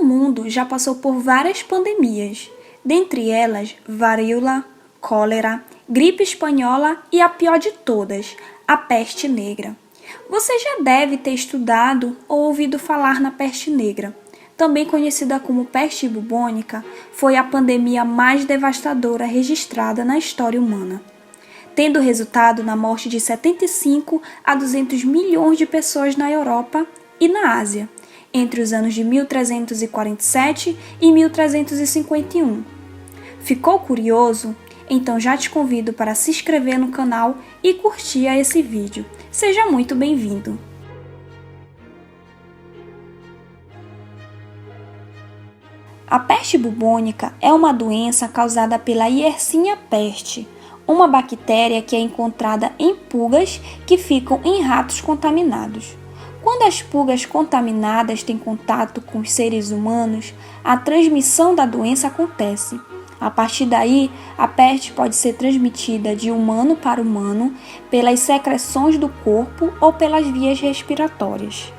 O mundo já passou por várias pandemias, dentre elas varíola, cólera, gripe espanhola e a pior de todas, a peste negra. Você já deve ter estudado ou ouvido falar na peste negra. Também conhecida como peste bubônica, foi a pandemia mais devastadora registrada na história humana, tendo resultado na morte de 75 a 200 milhões de pessoas na Europa e na Ásia, entre os anos de 1347 e 1351. Ficou curioso? Então já te convido para se inscrever no canal e curtir esse vídeo. Seja muito bem-vindo! A peste bubônica é uma doença causada pela Yersinia pestis, uma bactéria que é encontrada em pulgas que ficam em ratos contaminados. Quando as pulgas contaminadas têm contato com os seres humanos, a transmissão da doença acontece. A partir daí, a peste pode ser transmitida de humano para humano pelas secreções do corpo ou pelas vias respiratórias.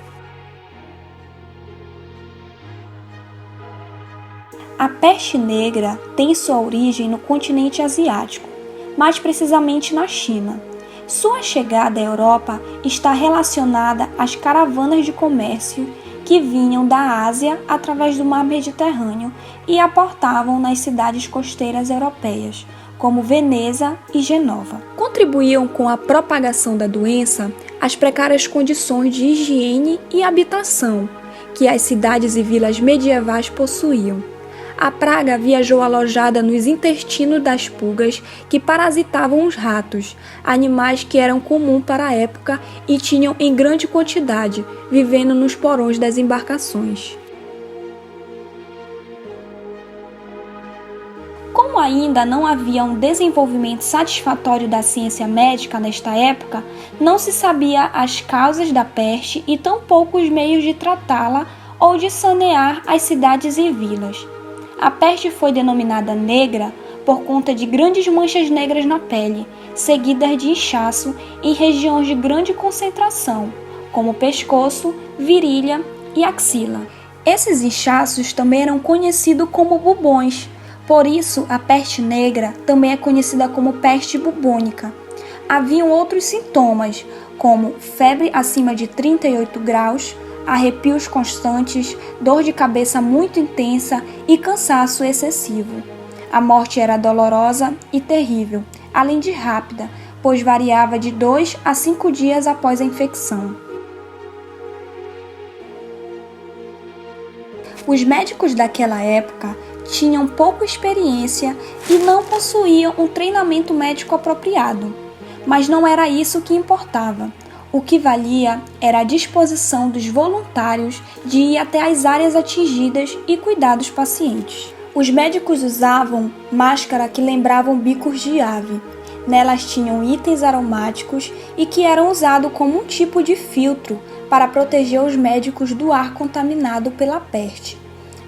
A peste negra tem sua origem no continente asiático, mais precisamente na China. Sua chegada à Europa está relacionada às caravanas de comércio que vinham da Ásia através do mar Mediterrâneo e aportavam nas cidades costeiras europeias, como Veneza e Genova. Contribuíam com a propagação da doença as precárias condições de higiene e habitação que as cidades e vilas medievais possuíam. A praga viajou alojada nos intestinos das pulgas que parasitavam os ratos, animais que eram comuns para a época e tinham em grande quantidade, vivendo nos porões das embarcações. Como ainda não havia um desenvolvimento satisfatório da ciência médica nesta época, não se sabia as causas da peste e tampouco os meios de tratá-la ou de sanear as cidades e vilas. A peste foi denominada negra por conta de grandes manchas negras na pele, seguidas de inchaço em regiões de grande concentração, como pescoço, virilha e axila. Esses inchaços também eram conhecidos como bubões, por isso a peste negra também é conhecida como peste bubônica. Haviam outros sintomas, como febre acima de 38 graus, arrepios constantes, dor de cabeça muito intensa e cansaço excessivo. A morte era dolorosa e terrível, além de rápida, pois variava de 2 a 5 dias após a infecção. Os médicos daquela época tinham pouca experiência e não possuíam um treinamento médico apropriado, mas não era isso que importava. O que valia era a disposição dos voluntários de ir até as áreas atingidas e cuidar dos pacientes. Os médicos usavam máscara que lembravam bicos de ave. Nelas tinham itens aromáticos e que eram usados como um tipo de filtro para proteger os médicos do ar contaminado pela peste,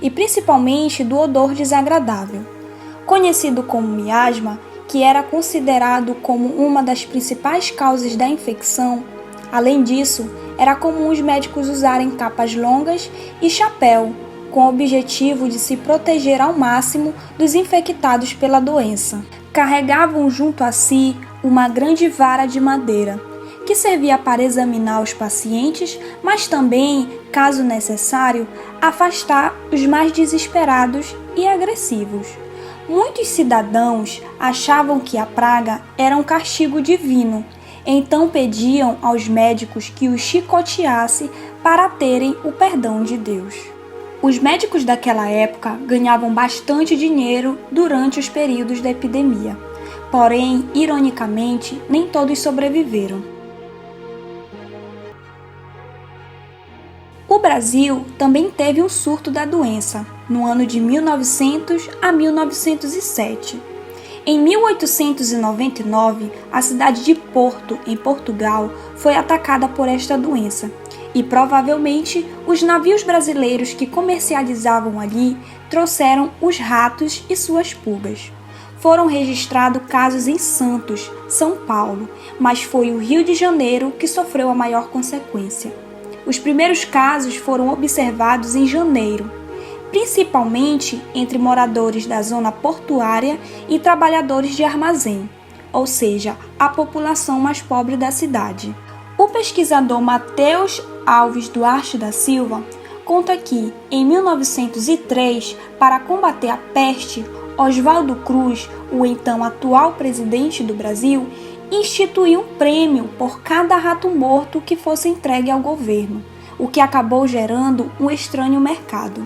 e principalmente do odor desagradável. Conhecido como miasma, que era considerado como uma das principais causas da infecção. Além disso, era comum os médicos usarem capas longas e chapéu, com o objetivo de se proteger ao máximo dos infectados pela doença. Carregavam junto a si uma grande vara de madeira, que servia para examinar os pacientes, mas também, caso necessário, afastar os mais desesperados e agressivos. Muitos cidadãos achavam que a praga era um castigo divino, então pediam aos médicos que os chicoteassem para terem o perdão de Deus. Os médicos daquela época ganhavam bastante dinheiro durante os períodos da epidemia, porém, ironicamente, nem todos sobreviveram. O Brasil também teve um surto da doença, no ano de 1900 a 1907. Em 1899, a cidade de Porto, em Portugal, foi atacada por esta doença, e provavelmente os navios brasileiros que comercializavam ali trouxeram os ratos e suas pulgas. Foram registrados casos em Santos, São Paulo, mas foi o Rio de Janeiro que sofreu a maior consequência. Os primeiros casos foram observados em janeiro. principalmente entre moradores da zona portuária e trabalhadores de armazém, ou seja, a população mais pobre da cidade. O pesquisador Mateus Alves Duarte da Silva conta que, em 1903, para combater a peste, Oswaldo Cruz, o então atual presidente do Brasil, instituiu um prêmio por cada rato morto que fosse entregue ao governo, o que acabou gerando um estranho mercado.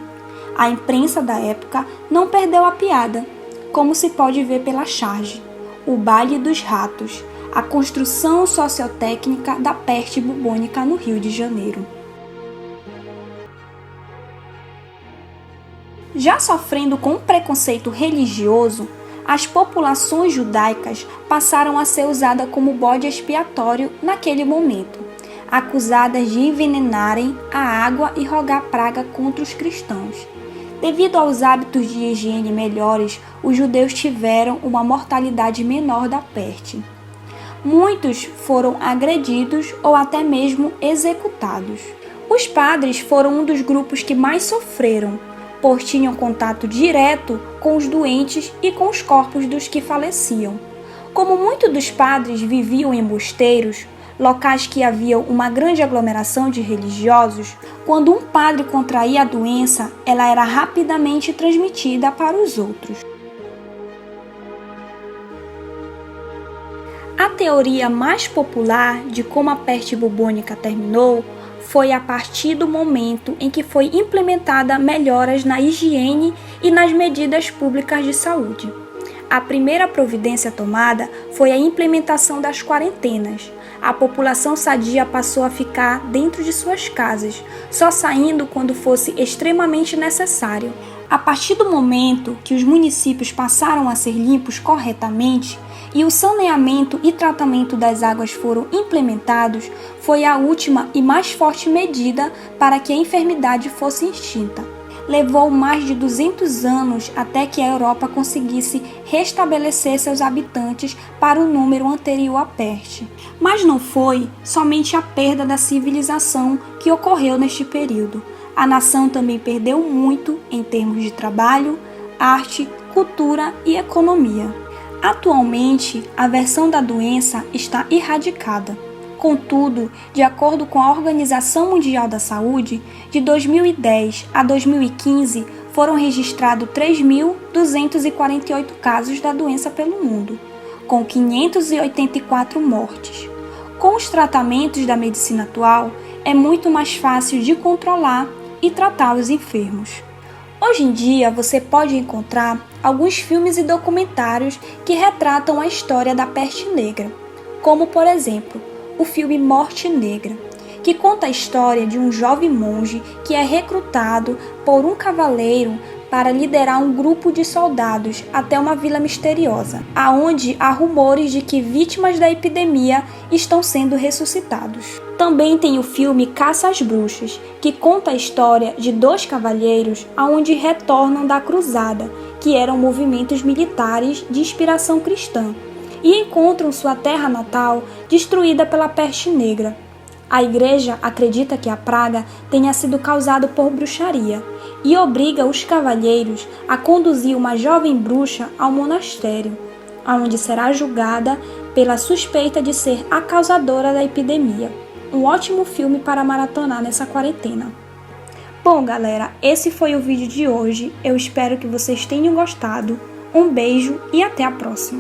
A imprensa da época não perdeu a piada, como se pode ver pela charge, o baile dos ratos, a construção sociotécnica da peste bubônica no Rio de Janeiro. Já sofrendo com um preconceito religioso, as populações judaicas passaram a ser usadas como bode expiatório naquele momento, acusadas de envenenarem a água e rogar praga contra os cristãos. Devido aos hábitos de higiene melhores, os judeus tiveram uma mortalidade menor da peste. Muitos foram agredidos ou até mesmo executados. Os padres foram um dos grupos que mais sofreram, pois tinham contato direto com os doentes e com os corpos dos que faleciam. Como muitos dos padres viviam em mosteiros, locais que haviam uma grande aglomeração de religiosos, quando um padre contraía a doença, ela era rapidamente transmitida para os outros. A teoria mais popular de como a peste bubônica terminou foi a partir do momento em que foi implementada melhoras na higiene e nas medidas públicas de saúde. A primeira providência tomada foi a implementação das quarentenas. A população sadia passou a ficar dentro de suas casas, só saindo quando fosse extremamente necessário. A partir do momento que os municípios passaram a ser limpos corretamente, e o saneamento e tratamento das águas foram implementados, foi a última e mais forte medida para que a enfermidade fosse extinta. Levou mais de 200 anos até que a Europa conseguisse restabelecer seus habitantes para o número anterior à peste. Mas não foi somente a perda da civilização que ocorreu neste período. A nação também perdeu muito em termos de trabalho, arte, cultura e economia. Atualmente, a versão da doença está erradicada. Contudo, de acordo com a Organização Mundial da Saúde, de 2010 a 2015 foram registrados 3.248 casos da doença pelo mundo, com 584 mortes. Com os tratamentos da medicina atual, é muito mais fácil de controlar e tratar os enfermos. Hoje em dia, você pode encontrar alguns filmes e documentários que retratam a história da peste negra, como, por exemplo, o filme Morte Negra, que conta a história de um jovem monge que é recrutado por um cavaleiro para liderar um grupo de soldados até uma vila misteriosa, aonde há rumores de que vítimas da epidemia estão sendo ressuscitados. Também tem o filme Caça às Bruxas, que conta a história de 2 cavalheiros aonde retornam da cruzada, que eram movimentos militares de inspiração cristã, e encontram sua terra natal destruída pela peste negra. A igreja acredita que a praga tenha sido causada por bruxaria e obriga os cavalheiros a conduzir uma jovem bruxa ao monastério, onde será julgada pela suspeita de ser a causadora da epidemia. Um ótimo filme para maratonar nessa quarentena. Bom, galera, esse foi o vídeo de hoje. Eu espero que vocês tenham gostado. Um beijo e até a próxima!